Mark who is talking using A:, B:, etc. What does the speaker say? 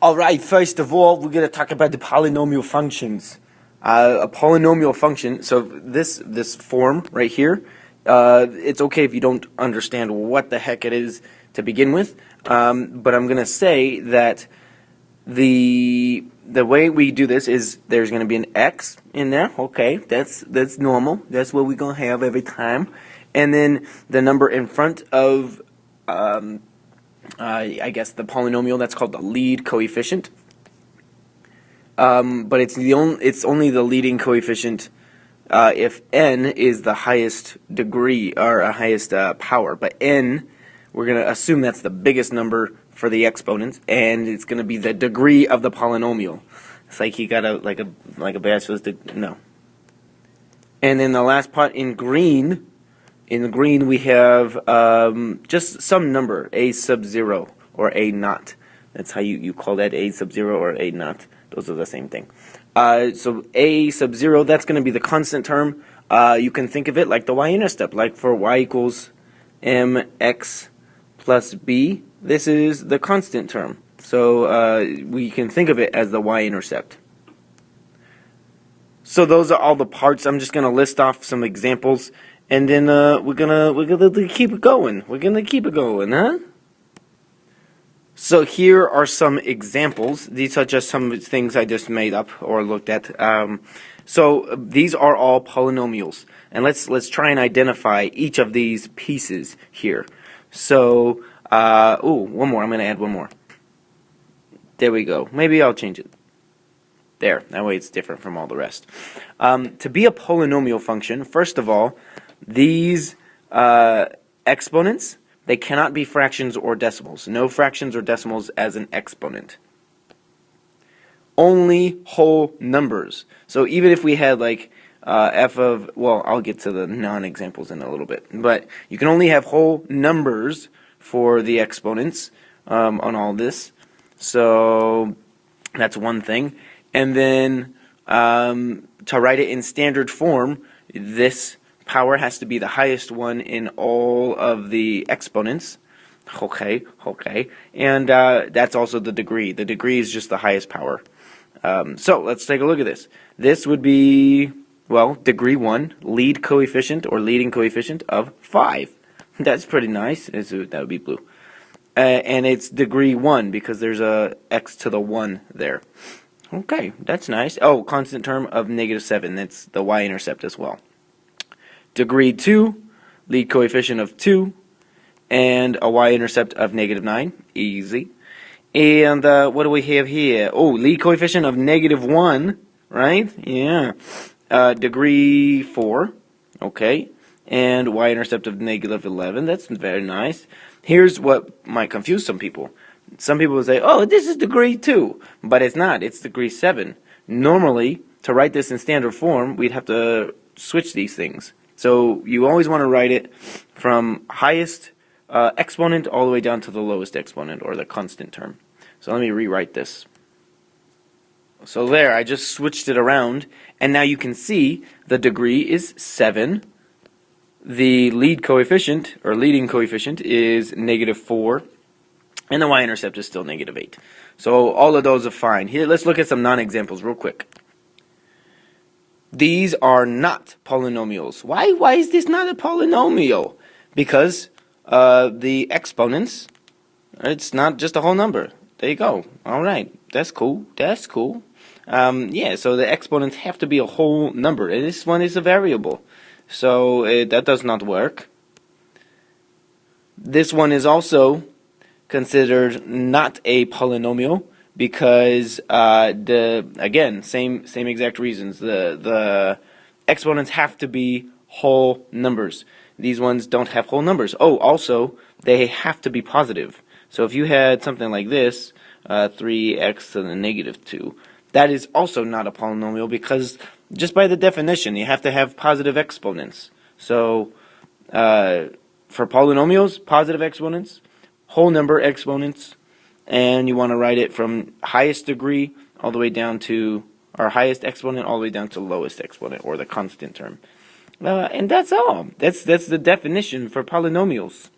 A: Alright, first of all, we're going to talk about the polynomial functions. A polynomial function, so this form right here, it's okay if you don't understand what the heck it is to begin with, but I'm going to say that the way we do this is there's going to be an x in there. Okay, that's normal. That's what we're going to have every time. And then the number in front of I guess the polynomial, that's called the lead coefficient. But it's only the leading coefficient if n is the highest degree or highest power. But n, we're going to assume that's the biggest number for the exponent, and it's going to be the degree of the polynomial. It's like you got like a bachelor's degree. No. And then the last part in green. In the green, we have just some number, a sub 0 or a naught. That's how you call that, a sub 0 or a naught. Those are the same thing. So a sub 0, that's going to be the constant term. You can think of it like the y-intercept, like for y equals mx plus b. This is the constant term. So we can think of it as the y-intercept. So those are all the parts. I'm just going to list off some examples. And then we're gonna keep it going. We're gonna keep it going, huh? So here are some examples. These are just some things I just made up or looked at. So these are all polynomials, and let's try and identify each of these pieces here. So one more. I'm gonna add one more. There we go. Maybe I'll change it. There. That way it's different from all the rest. To be a polynomial function, first of all, these exponents, they cannot be fractions or decimals. No fractions or decimals as an exponent. Only whole numbers. So even if we had like f of, well, I'll get to the non-examples in a little bit. But you can only have whole numbers for the exponents on all this. So that's one thing. And then to write it in standard form, this power has to be the highest one in all of the exponents. Okay. And that's also the degree. The degree is just the highest power. So let's take a look at this. This would be, well, degree 1, lead coefficient or leading coefficient of 5. That's pretty nice. That would be blue. And it's degree 1 because there's a x to the 1 there. Okay, that's nice. Oh, constant term of -7. That's the y-intercept as well. Degree 2, lead coefficient of 2, and a y-intercept of -9. Easy. And what do we have here? Oh, lead coefficient of -1, right? Yeah. Degree 4, okay. And y-intercept of -11. That's very nice. Here's what might confuse some people. Some people will say, oh, this is degree 2, but it's not. It's degree 7. Normally, to write this in standard form, we'd have to switch these things. So you always want to write it from highest exponent all the way down to the lowest exponent, or the constant term. So let me rewrite this. So there, I just switched it around, and now you can see the degree is 7. The lead coefficient, or leading coefficient, is -4. And the y-intercept is still -8. So all of those are fine. Here, let's look at some non-examples real quick. These are not polynomials. Why is this not a polynomial? Because the exponents, it's not just a whole number. There you go. All right. That's cool. That's cool. Yeah, so the exponents have to be a whole number. And this one is a variable. So that does not work. This one is also considered not a polynomial because again, same exact reasons. The exponents have to be whole numbers. These ones don't have whole numbers. Oh, also they have to be positive. So if you had something like this, 3x to the -2, that is also not a polynomial because just by the definition you have to have positive exponents. So for polynomials, positive exponents, whole number exponents, and you want to write it from highest degree all the way down to, or highest exponent all the way down to lowest exponent, or the constant term. And that's all. That's the definition for polynomials.